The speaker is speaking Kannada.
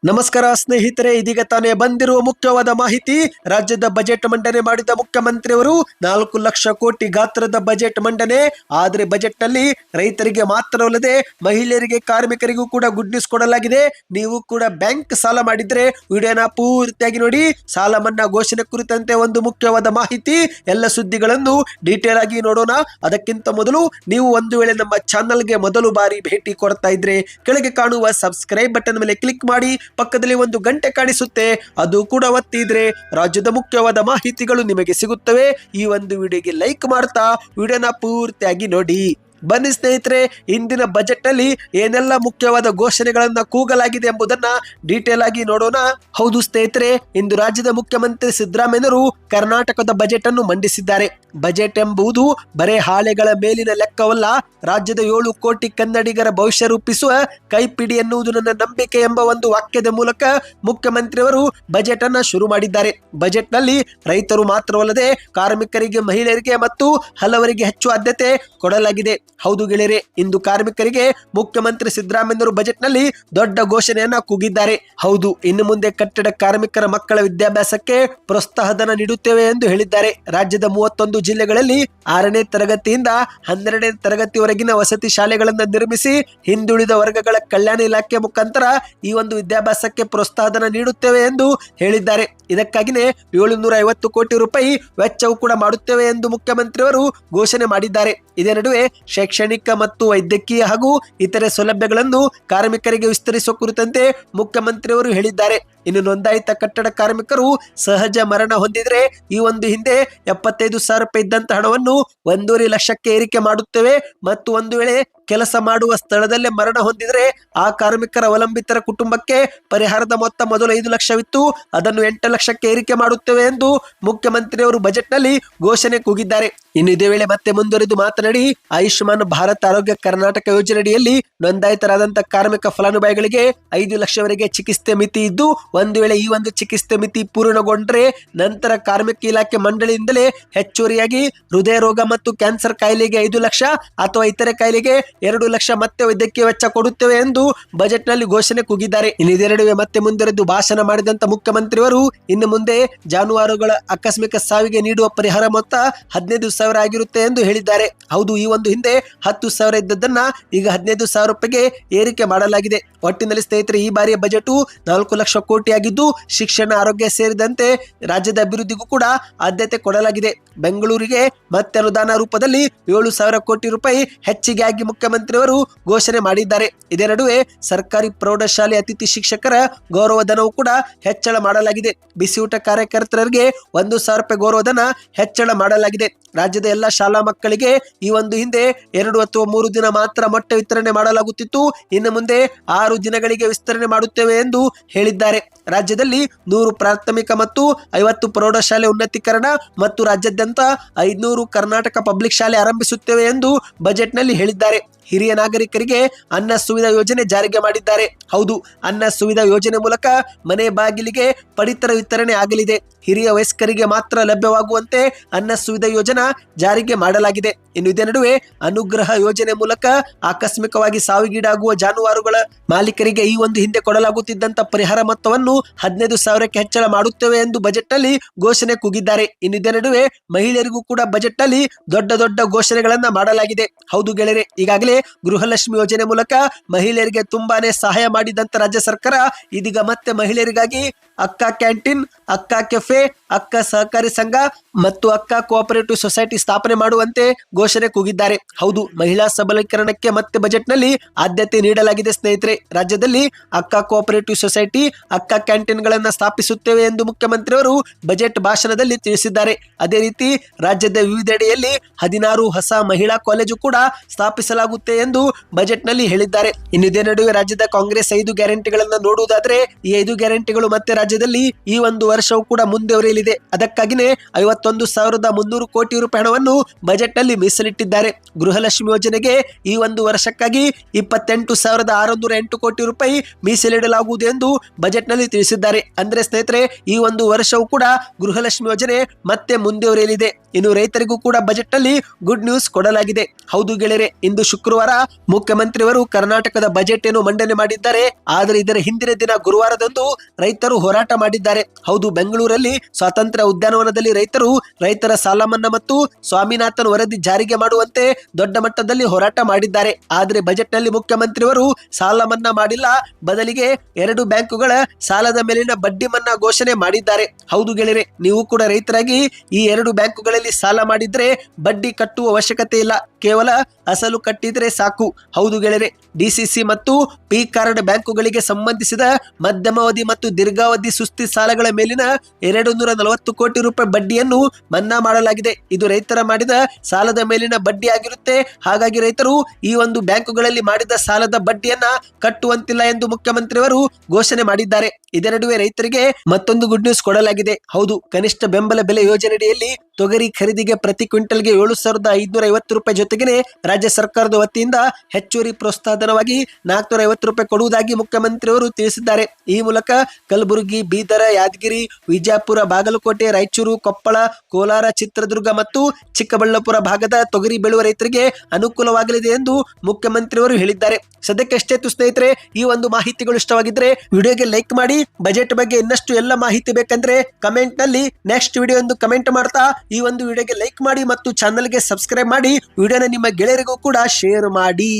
ನಮಸ್ಕಾರ ಸ್ನೇಹಿತರೆ, ಇದೀಗ ತಾನೇ ಬಂದಿರುವ ಮುಖ್ಯವಾದ ಮಾಹಿತಿ. ರಾಜ್ಯದ ಬಜೆಟ್ ಮಂಡನೆ ಮಾಡಿದ ಮುಖ್ಯಮಂತ್ರಿಯವರು 4 ಲಕ್ಷ ಕೋಟಿ ಗಾತ್ರದ ಬಜೆಟ್ ಮಂಡನೆ. ಆದರೆ ಬಜೆಟ್ ನಲ್ಲಿ ರೈತರಿಗೆ ಮಾತ್ರವಲ್ಲದೆ ಮಹಿಳೆಯರಿಗೆ, ಕಾರ್ಮಿಕರಿಗೂ ಕೂಡ ಗುಡ್ ನ್ಯೂಸ್ ಕೊಡಲಾಗಿದೆ. ನೀವು ಕೂಡ ಬ್ಯಾಂಕ್ ಸಾಲ ಮಾಡಿದ್ರೆ ವಿಡಿಯೋನ ಪೂರ್ತಿಯಾಗಿ ನೋಡಿ. ಸಾಲ ಮನ್ನಾ ಘೋಷಣೆ ಕುರಿತಂತೆ ಒಂದು ಮುಖ್ಯವಾದ ಮಾಹಿತಿ, ಎಲ್ಲ ಸುದ್ದಿಗಳನ್ನು ಡೀಟೇಲ್ ಆಗಿ ನೋಡೋಣ. ಅದಕ್ಕಿಂತ ಮೊದಲು ನೀವು ಒಂದು ವೇಳೆ ನಮ್ಮ ಚಾನಲ್ಗೆ ಮೊದಲು ಬಾರಿ ಭೇಟಿ ಕೊಡ್ತಾ ಇದ್ರೆ ಕೆಳಗೆ ಕಾಣುವ ಸಬ್ಸ್ಕ್ರೈಬ್ ಬಟನ್ ಮೇಲೆ ಕ್ಲಿಕ್ ಮಾಡಿ. ಪಕ್ಕದಲ್ಲಿ ಒಂದು ಗಂಟೆ ಕಾಣಿಸುತ್ತೆ, ಅದು ಕೂಡ ಒತ್ತಿದ್ರೆ ರಾಜ್ಯದ ಮುಖ್ಯವಾದ ಮಾಹಿತಿಗಳು ನಿಮಗೆ ಸಿಗುತ್ತವೆ. ಈ ಒಂದು ವಿಡಿಯೋಗೆ ಲೈಕ್ ಮಾಡ್ತಾ ವಿಡಿಯೋನ ಪೂರ್ತಿಯಾಗಿ ನೋಡಿ. ಬನ್ನಿ ಸ್ನೇಹಿತರೆ, ಇಂದಿನ ಬಜೆಟ್ ನಲ್ಲಿ ಏನೆಲ್ಲ ಮುಖ್ಯವಾದ ಘೋಷಣೆಗಳನ್ನ ಕೂಗಲಾಗಿದೆ ಎಂಬುದನ್ನ ಡೀಟೇಲ್ ಆಗಿ ನೋಡೋಣ. ಹೌದು ಸ್ನೇಹಿತರೆ, ಇಂದು ರಾಜ್ಯದ ಮುಖ್ಯಮಂತ್ರಿ ಸಿದ್ದರಾಮಯ್ಯರು ಕರ್ನಾಟಕದ ಬಜೆಟ್ ಅನ್ನು ಮಂಡಿಸಿದ್ದಾರೆ. ಬಜೆಟ್ ಎಂಬುದು ಬರೇ ಹಾಳೆಗಳ ಮೇಲಿನ ಲೆಕ್ಕವಲ್ಲ, ರಾಜ್ಯದ 7 ಕೋಟಿ ಕನ್ನಡಿಗರ ಭವಿಷ್ಯ ರೂಪಿಸುವ ಕೈಪಿಡಿ ಎನ್ನುವುದು ನನ್ನ ನಂಬಿಕೆ ಎಂಬ ಒಂದು ವಾಕ್ಯದ ಮೂಲಕ ಮುಖ್ಯಮಂತ್ರಿಯವರು ಬಜೆಟ್ ಅನ್ನ ಶುರು ಮಾಡಿದ್ದಾರೆ. ಬಜೆಟ್ ನಲ್ಲಿ ರೈತರು ಮಾತ್ರವಲ್ಲದೆ ಕಾರ್ಮಿಕರಿಗೆ, ಮಹಿಳೆಯರಿಗೆ ಮತ್ತು ಹಲವರಿಗೆ ಹೆಚ್ಚು ಆದ್ಯತೆ ಕೊಡಲಾಗಿದೆ. ಹೌದು ಗೆಳೆಯರೆ, ಇಂದು ಕಾರ್ಮಿಕರಿಗೆ ಮುಖ್ಯಮಂತ್ರಿ ಸಿದ್ದರಾಮಯ್ಯರು ಬಜೆಟ್ ನಲ್ಲಿ ದೊಡ್ಡ ಘೋಷಣೆಯನ್ನ ಕೂಗಿದ್ದಾರೆ. ಹೌದು, ಇನ್ನು ಮುಂದೆ ಕಟ್ಟಡ ಕಾರ್ಮಿಕರ ಮಕ್ಕಳ ವಿದ್ಯಾಭ್ಯಾಸಕ್ಕೆ ಪ್ರೋತ್ಸಾಹಧನ ನೀಡುತ್ತೇವೆ ಎಂದು ಹೇಳಿದ್ದಾರೆ. ರಾಜ್ಯದ 31 ಜಿಲ್ಲೆಗಳಲ್ಲಿ 6ನೇ ತರಗತಿಯಿಂದ 12ನೇ ತರಗತಿವರೆಗಿನ ವಸತಿ ಶಾಲೆಗಳನ್ನು ನಿರ್ಮಿಸಿ ಹಿಂದುಳಿದ ವರ್ಗಗಳ ಕಲ್ಯಾಣ ಇಲಾಖೆ ಮುಖಾಂತರ ಈ ಒಂದು ವಿದ್ಯಾಭ್ಯಾಸಕ್ಕೆ ಪ್ರೋತ್ಸಾಹಧನ ನೀಡುತ್ತೇವೆ ಎಂದು ಹೇಳಿದ್ದಾರೆ. ಇದಕ್ಕಾಗಿನೇ 750 ಕೋಟಿ ರೂಪಾಯಿ ವೆಚ್ಚವು ಕೂಡ ಮಾಡುತ್ತೇವೆ ಎಂದು ಮುಖ್ಯಮಂತ್ರಿಯವರು ಘೋಷಣೆ ಮಾಡಿದ್ದಾರೆ. ಇದೇ ನಡುವೆ ಶೈಕ್ಷಣಿಕ ಮತ್ತು ವೈದ್ಯಕೀಯ ಹಾಗೂ ಇತರೆ ಸೌಲಭ್ಯಗಳನ್ನು ಕಾರ್ಮಿಕರಿಗೆ ವಿಸ್ತರಿಸುವ ಕುರಿತಂತೆ ಮುಖ್ಯಮಂತ್ರಿಯವರು ಹೇಳಿದ್ದಾರೆ. ಇನ್ನು ನೋಂದಾಯಿತ ಕಟ್ಟಡ ಕಾರ್ಮಿಕರು ಸಹಜ ಮರಣ ಹೊಂದಿದ್ರೆ ಈ ಒಂದು ಹಿಂದೆ 75,000 ರೂಪಾಯಿ ಇದ್ದಂತ ಹಣವನ್ನು 1.5 ಲಕ್ಷಕ್ಕೆ ಏರಿಕೆ ಮಾಡುತ್ತೇವೆ. ಮತ್ತು ಒಂದು ವೇಳೆ ಕೆಲಸ ಮಾಡುವ ಸ್ಥಳದಲ್ಲೇ ಮರಣ ಹೊಂದಿದ್ರೆ ಆ ಕಾರ್ಮಿಕರ ಅವಲಂಬಿತರ ಕುಟುಂಬಕ್ಕೆ ಪರಿಹಾರದ ಮೊತ್ತ ಮೊದಲು 5 ಲಕ್ಷವಿತ್ತು, ಅದನ್ನು 8 ಲಕ್ಷಕ್ಕೆ ಏರಿಕೆ ಮಾಡುತ್ತೇವೆ ಎಂದು ಮುಖ್ಯಮಂತ್ರಿಯವರು ಬಜೆಟ್ ನಲ್ಲಿ ಘೋಷಣೆ ಕೂಗಿದ್ದಾರೆ. ಇನ್ನು ಇದೇ ವೇಳೆ ಮತ್ತೆ ಮುಂದುವರೆದು ಮಾತನಾಡಿ, ಆಯುಷ್ಮಾನ್ ಭಾರತ್ ಆರೋಗ್ಯ ಕರ್ನಾಟಕ ಯೋಜನೆಯಡಿಯಲ್ಲಿ ನೋಂದಾಯಿತರಾದಂತಹ ಕಾರ್ಮಿಕ ಫಲಾನುಭವಿಗಳಿಗೆ 5 ಲಕ್ಷವರೆಗೆ ಚಿಕಿತ್ಸೆ ಮಿತಿ ಇದ್ದು, ಒಂದು ವೇಳೆ ಈ ಒಂದು ಚಿಕಿತ್ಸೆ ಮಿತಿ ಪೂರ್ಣಗೊಂಡ್ರೆ ನಂತರ ಕಾರ್ಮಿಕ ಇಲಾಖೆ ಮಂಡಳಿಯಿಂದಲೇ ಹೆಚ್ಚುವರಿಯಾಗಿ ಹೃದಯ ರೋಗ ಮತ್ತು ಕ್ಯಾನ್ಸರ್ ಕಾಯಿಲೆಗೆ 5 ಲಕ್ಷ ಅಥವಾ ಇತರೆ ಕಾಯಿಲೆಗೆ 2 ಲಕ್ಷ ಮತ್ತೆ ವೈದ್ಯಕೀಯ ವೆಚ್ಚ ಕೊಡುತ್ತೇವೆ ಎಂದು ಬಜೆಟ್ ನಲ್ಲಿ ಘೋಷಣೆ ಕೂಗಿದ್ದಾರೆ. ಇನ್ನು ಇದೆರಡುವೆ ಮತ್ತೆ ಮುಂದುವರೆದು ಭಾಷಣ ಮಾಡಿದಂತ ಮುಖ್ಯಮಂತ್ರಿಯವರು ಇನ್ನು ಮುಂದೆ ಜಾನುವಾರುಗಳ ಆಕಸ್ಮಿಕ ಸಾವಿಗೆ ನೀಡುವ ಪರಿಹಾರ ಮೊತ್ತ 15,000 ಆಗಿರುತ್ತೆ ಎಂದು ಹೇಳಿದ್ದಾರೆ. ಹೌದು, ಈ ಒಂದು ಹಿಂದೆ 10,000 ಇದ್ದದನ್ನ ಈಗ 15,000 ರೂಪಾಯಿಗೆ ಏರಿಕೆ ಮಾಡಲಾಗಿದೆ. ಒಟ್ಟಿನಲ್ಲಿ ಸ್ನೇಹಿತರೆ, ಈ ಬಾರಿಯ ಬಜೆಟ್ 4 ಲಕ್ಷ ಕೋಟಿ ಆಗಿದ್ದು, ಶಿಕ್ಷಣ, ಆರೋಗ್ಯ ಸೇರಿದಂತೆ ರಾಜ್ಯದ ಅಭಿವೃದ್ಧಿಗೂ ಕೂಡ ಆದ್ಯತೆ ಕೊಡಲಾಗಿದೆ. ಬೆಂಗಳೂರಿಗೆ ಮತ್ತೆ ಅನುದಾನ ರೂಪದಲ್ಲಿ 7,000 ಕೋಟಿ ರೂಪಾಯಿ ಹೆಚ್ಚಿಗೆ ಆಗಿ ಮುಖ್ಯಮಂತ್ರಿಯವರು ಘೋಷಣೆ ಮಾಡಿದ್ದಾರೆ. ಇದೇ ನಡುವೆ ಸರ್ಕಾರಿ ಪ್ರೌಢಶಾಲೆ ಅತಿಥಿ ಶಿಕ್ಷಕರ ಗೌರವಧನವು ಕೂಡ ಹೆಚ್ಚಳ ಮಾಡಲಾಗಿದೆ. ಬಿಸಿಯೂಟ ಕಾರ್ಯಕರ್ತರಿಗೆ 1,000 ರೂಪಾಯಿ ಗೌರವಧನ ಹೆಚ್ಚಳ ಮಾಡಲಾಗಿದೆ. ರಾಜ್ಯದ ಎಲ್ಲ ಶಾಲಾ ಮಕ್ಕಳಿಗೆ ಈ ಒಂದು ಹಿಂದೆ 2 ಅಥವಾ 3 ದಿನ ಮಾತ್ರ ಮೊಟ್ಟೆ ವಿತರಣೆ ಮಾಡಲಾಗುತ್ತಿತ್ತು, ಇನ್ನು ಮುಂದೆ 6 ದಿನಗಳಿಗೆ ವಿಸ್ತರಣೆ ಮಾಡುತ್ತೇವೆ ಎಂದು ಹೇಳಿದ್ದಾರೆ. ರಾಜ್ಯದಲ್ಲಿ 100 ಪ್ರಾಥಮಿಕ ಮತ್ತು 50 ಪ್ರೌಢಶಾಲೆ ಉನ್ನತೀಕರಣ ಮತ್ತು ರಾಜ್ಯಾದ್ಯಂತ 500 ಕರ್ನಾಟಕ ಪಬ್ಲಿಕ್ ಶಾಲೆ ಆರಂಭಿಸುತ್ತೇವೆ ಎಂದು ಬಜೆಟ್ ನಲ್ಲಿ ಹೇಳಿದ್ದಾರೆ. ಹಿರಿಯ ನಾಗರಿಕರಿಗೆ ಅನ್ನ ಸುವಿಧಾ ಯೋಜನೆ ಜಾರಿಗೆ ಮಾಡಿದ್ದಾರೆ. ಹೌದು, ಅನ್ನ ಸುವಿಧಾ ಯೋಜನೆ ಮೂಲಕ ಮನೆ ಬಾಗಿಲಿಗೆ ಪಡಿತರ ವಿತರಣೆ ಆಗಲಿದೆ. ಹಿರಿಯ ವಯಸ್ಕರಿಗೆ ಮಾತ್ರ ಲಭ್ಯವಾಗುವಂತೆ ಅನ್ನ ಸುವಿಧಾ ಯೋಜನಾ ಜಾರಿಗೆ ಮಾಡಲಾಗಿದೆ. ಇನ್ನು ಇದೇ ನಡುವೆ ಅನುಗ್ರಹ ಯೋಜನೆ ಮೂಲಕ ಆಕಸ್ಮಿಕವಾಗಿ ಸಾವಿಗೀಡಾಗುವ ಜಾನುವಾರುಗಳ ಮಾಲೀಕರಿಗೆ ಈ ಒಂದು ಹಿಂದೆ ಕೊಡಲಾಗುತ್ತಿದ್ದಂತ ಪರಿಹಾರ ಮೊತ್ತವನ್ನು 15,000ಕ್ಕೆ ಹೆಚ್ಚಳ ಮಾಡುತ್ತೇವೆ ಎಂದು ಬಜೆಟ್ ನಲ್ಲಿ ಘೋಷಣೆ ಕೂಗಿದ್ದಾರೆ. ಇನ್ನು ಇದೇ ನಡುವೆ ಮಹಿಳೆಯರಿಗೂ ಕೂಡ ಬಜೆಟ್ ನಲ್ಲಿ ದೊಡ್ಡ ದೊಡ್ಡ ಘೋಷಣೆಗಳನ್ನ ಮಾಡಲಾಗಿದೆ. ಹೌದು ಗೆಳೆಯರೆ, ಈಗಾಗಲೇ ಗೃಹಲಕ್ಷ್ಮಿ ಯೋಜನೆ ಮೂಲಕ ಮಹಿಳೆಯರಿಗೆ ತುಂಬಾನೇ ಸಹಾಯ ಮಾಡಿದಂತ ರಾಜ್ಯ ಸರ್ಕಾರ ಇದೀಗ ಮತ್ತೆ ಮಹಿಳೆಯರಿಗಾಗಿ ಅಕ್ಕ ಕ್ಯಾಂಟೀನ್, ಅಕ್ಕ ಕೆಫೆ, ಅಕ್ಕ ಸಹಕಾರಿ ಸಂಘ ಮತ್ತು ಅಕ್ಕ ಕೋಆಪರೇಟಿವ್ ಸೊಸೈಟಿ ಸ್ಥಾಪನೆ ಮಾಡುವಂತೆ ಘೋಷಣೆ ಕೂಗಿದ್ದಾರೆ. ಹೌದು, ಮಹಿಳಾ ಸಬಲೀಕರಣಕ್ಕೆ ಮತ್ತೆ ಬಜೆಟ್ ನಲ್ಲಿ ಆದ್ಯತೆ ನೀಡಲಾಗಿದೆ. ಸ್ನೇಹಿತರೆ, ರಾಜ್ಯದಲ್ಲಿ ಅಕ್ಕ ಕೋಆಪರೇಟಿವ್ ಸೊಸೈಟಿ, ಅಕ್ಕ ಕ್ಯಾಂಟೀನ್ ಗಳನ್ನ ಸ್ಥಾಪಿಸುತ್ತೇವೆ ಎಂದು ಮುಖ್ಯಮಂತ್ರಿಯವರು ಬಜೆಟ್ ಭಾಷಣದಲ್ಲಿ ತಿಳಿಸಿದ್ದಾರೆ. ಅದೇ ರೀತಿ ರಾಜ್ಯದ ವಿವಿಧೆಡೆಯಲ್ಲಿ 16 ಹೊಸ ಮಹಿಳಾ ಕಾಲೇಜು ಕೂಡ ಸ್ಥಾಪಿಸಲಾಗುತ್ತೆ ಎಂದು ಬಜೆಟ್ ನಲ್ಲಿ ಹೇಳಿದ್ದಾರೆ. ಇನ್ನು ಇದೇ ನಡುವೆ ರಾಜ್ಯದ ಕಾಂಗ್ರೆಸ್ 5 ಗ್ಯಾರಂಟಿಗಳನ್ನ ನೋಡುವುದಾದ್ರೆ ಈ 5 ಗ್ಯಾರಂಟಿಗಳು ಮತ್ತೆ ರಾಜ್ಯದಲ್ಲಿ ಈ ಒಂದು ವರ್ಷವೂ ಕೂಡ ಮುಂದುವರಿಯಲಿದೆ. ಅದಕ್ಕಾಗಿನೇ 51,300 ಕೋಟಿ ರೂಪಾಯಿ ಹಣವನ್ನು ಬಜೆಟ್ ನಲ್ಲಿ ಮೀಸಲಿಟ್ಟಿದ್ದಾರೆ. ಗೃಹಲಕ್ಷ್ಮಿ ಯೋಜನೆಗೆ ಈ ಒಂದು ವರ್ಷಕ್ಕಾಗಿ 28,608 ಕೋಟಿ ರೂಪಾಯಿ ಮೀಸಲಿಡಲಾಗುವುದು ಎಂದು ಬಜೆಟ್ ನಲ್ಲಿ ತಿಳಿಸಿದ್ದಾರೆ. ಅಂದ್ರೆ ಸ್ನೇಹಿತರೆ, ಈ ಒಂದು ವರ್ಷವೂ ಕೂಡ ಗೃಹಲಕ್ಷ್ಮಿ ಯೋಜನೆ ಮತ್ತೆ ಮುಂದುವರಿಯಲಿದೆ. ಇನ್ನು ರೈತರಿಗೂ ಕೂಡ ಬಜೆಟ್ ನಲ್ಲಿ ಗುಡ್ ನ್ಯೂಸ್ ಕೊಡಲಾಗಿದೆ. ಹೌದು ಗೆಳೆಯರೆ, ಇಂದು ಶುಕ್ರವಾರ ಮುಖ್ಯಮಂತ್ರಿಯವರು ಕರ್ನಾಟಕದ ಬಜೆಟ್ ಏನು ಮಂಡನೆ ಮಾಡಿದ್ದಾರೆ. ಆದರೆ ಇದರ ಹಿಂದಿನ ದಿನ ಗುರುವಾರದಂದು ರೈತರು ಹೋರಾಟ ಮಾಡಿದ್ದಾರೆ. ಹೌದು, ಬೆಂಗಳೂರಲ್ಲಿ ಸ್ವಾತಂತ್ರ್ಯ ಉದ್ಯಾನವನದಲ್ಲಿ ರೈತರ ಸಾಲ ಮನ್ನಾ ಮತ್ತು ಸ್ವಾಮಿನಾಥನ್ ವರದಿ ಜಾರಿಗೆ ಮಾಡುವಂತೆ ದೊಡ್ಡ ಮಟ್ಟದಲ್ಲಿ ಹೋರಾಟ ಮಾಡಿದ್ದಾರೆ. ಆದರೆ ಬಜೆಟ್ ನಲ್ಲಿ ಮುಖ್ಯಮಂತ್ರಿಯವರು ಸಾಲ ಮನ್ನಾ ಮಾಡಿಲ್ಲ, ಬದಲಿಗೆ 2 ಬ್ಯಾಂಕುಗಳ ಸಾಲದ ಮೇಲಿನ ಬಡ್ಡಿ ಮನ್ನಾ ಘೋಷಣೆ ಮಾಡಿದ್ದಾರೆ. ಹೌದು ಗೆಳೆಯರೆ, ನೀವು ಕೂಡ ರೈತರಾಗಿ ಈ 2 ಬ್ಯಾಂಕುಗಳಲ್ಲಿ ಸಾಲ ಮಾಡಿದ್ರೆ ಬಡ್ಡಿ ಕಟ್ಟುವ ಅವಶ್ಯಕತೆ ಇಲ್ಲ, ಕೇವಲ ಅಸಲು ಕಟ್ಟಿದ್ರೆ ಸಾಕು. ಹೌದು ಗೆಳೆಯರೆ, ಡಿಸಿಸಿ ಮತ್ತು ಪಿ ಕಾರ್ಡ್ ಬ್ಯಾಂಕುಗಳಿಗೆ ಸಂಬಂಧಿಸಿದ ಮಧ್ಯಮಾವಧಿ ಮತ್ತು ದೀರ್ಘಾವಧಿ ಸುಸ್ತಿ ಸಾಲಗಳ ಮೇಲಿನ 240 ಕೋಟಿ ರೂಪಾಯಿ ಬಡ್ಡಿಯನ್ನು ಮನ್ನಾ ಮಾಡಲಾಗಿದೆ. ಇದು ರೈತರ ಮಾಡಿದ ಸಾಲದ ಮೇಲಿನ ಬಡ್ಡಿ ಆಗಿರುತ್ತೆ. ಹಾಗಾಗಿ ರೈತರು ಈ ಒಂದು ಬ್ಯಾಂಕುಗಳಲ್ಲಿ ಮಾಡಿದ ಸಾಲದ ಬಡ್ಡಿಯನ್ನ ಕಟ್ಟುವಂತಿಲ್ಲ ಎಂದು ಮುಖ್ಯಮಂತ್ರಿಯವರು ಘೋಷಣೆ ಮಾಡಿದ್ದಾರೆ. ಇದರ ನಡುವೆ ರೈತರಿಗೆ ಮತ್ತೊಂದು ಗುಡ್ ನ್ಯೂಸ್ ಕೊಡಲಾಗಿದೆ. ಹೌದು, ಕನಿಷ್ಠ ಬೆಂಬಲ ಬೆಲೆ ಯೋಜನೆಯಡಿಯಲ್ಲಿ ತೊಗರಿ ಖರೀದಿಗೆ ಪ್ರತಿ ಕ್ವಿಂಟಲ್ಗೆ 7,550 ರೂಪಾಯಿ ಜೊತೆಗೆ ರಾಜ್ಯ ಸರ್ಕಾರದ ವತಿಯಿಂದ ಹೆಚ್ಚುವರಿ ಪ್ರೋತ್ಸಾಹಧನವಾಗಿ 450 ರೂಪಾಯಿ ಕೊಡುವುದಾಗಿ ಮುಖ್ಯಮಂತ್ರಿಯವರು ತಿಳಿಸಿದ್ದಾರೆ. ಈ ಮೂಲಕ ಕಲಬುರಗಿ, ಬೀದರ, ಯಾದಗಿರಿ, ವಿಜಯಪುರ, ಬಾಗಲಕೋಟೆ, ರಾಯಚೂರು, ಕೊಪ್ಪಳ, ಕೋಲಾರ, ಚಿತ್ರದುರ್ಗ ಮತ್ತು ಚಿಕ್ಕಬಳ್ಳಾಪುರ ಭಾಗದ ತೊಗರಿ ಬೆಳೆಯುವ ರೈತರಿಗೆ ಅನುಕೂಲವಾಗಲಿದೆ ಎಂದು ಮುಖ್ಯಮಂತ್ರಿಯವರು ಹೇಳಿದ್ದಾರೆ. ಸದ್ಯಕ್ಕೆ ಅಷ್ಟೇ ಸ್ನೇಹಿತರೆ, ಈ ಒಂದು ಮಾಹಿತಿಗಳು ಇಷ್ಟವಾಗಿದ್ರೆ ವಿಡಿಯೋಗೆ ಲೈಕ್ ಮಾಡಿ. ಬಜೆಟ್ ಬಗ್ಗೆ ಇನ್ನಷ್ಟು ಎಲ್ಲ ಮಾಹಿತಿ ಬೇಕಂದ್ರೆ ಕಮೆಂಟ್ ನಲ್ಲಿ ನೆಕ್ಸ್ಟ್ ವಿಡಿಯೋ ಎಂದು ಕಮೆಂಟ್ ಮಾಡ್ತಾ ಈ ಒಂದು ವಿಡಿಯೋಗೆ ಲೈಕ್ ಮಾಡಿ ಮತ್ತು ಚಾನಲ್ಗೆ ಸಬ್ಸ್ಕ್ರೈಬ್ ಮಾಡಿ. ವಿಡಿಯೋನ ನಿಮ್ಮ ಗೆಳೆಯರಿಗೂ ಕೂಡ ಶೇರ್ ಮಾಡಿ.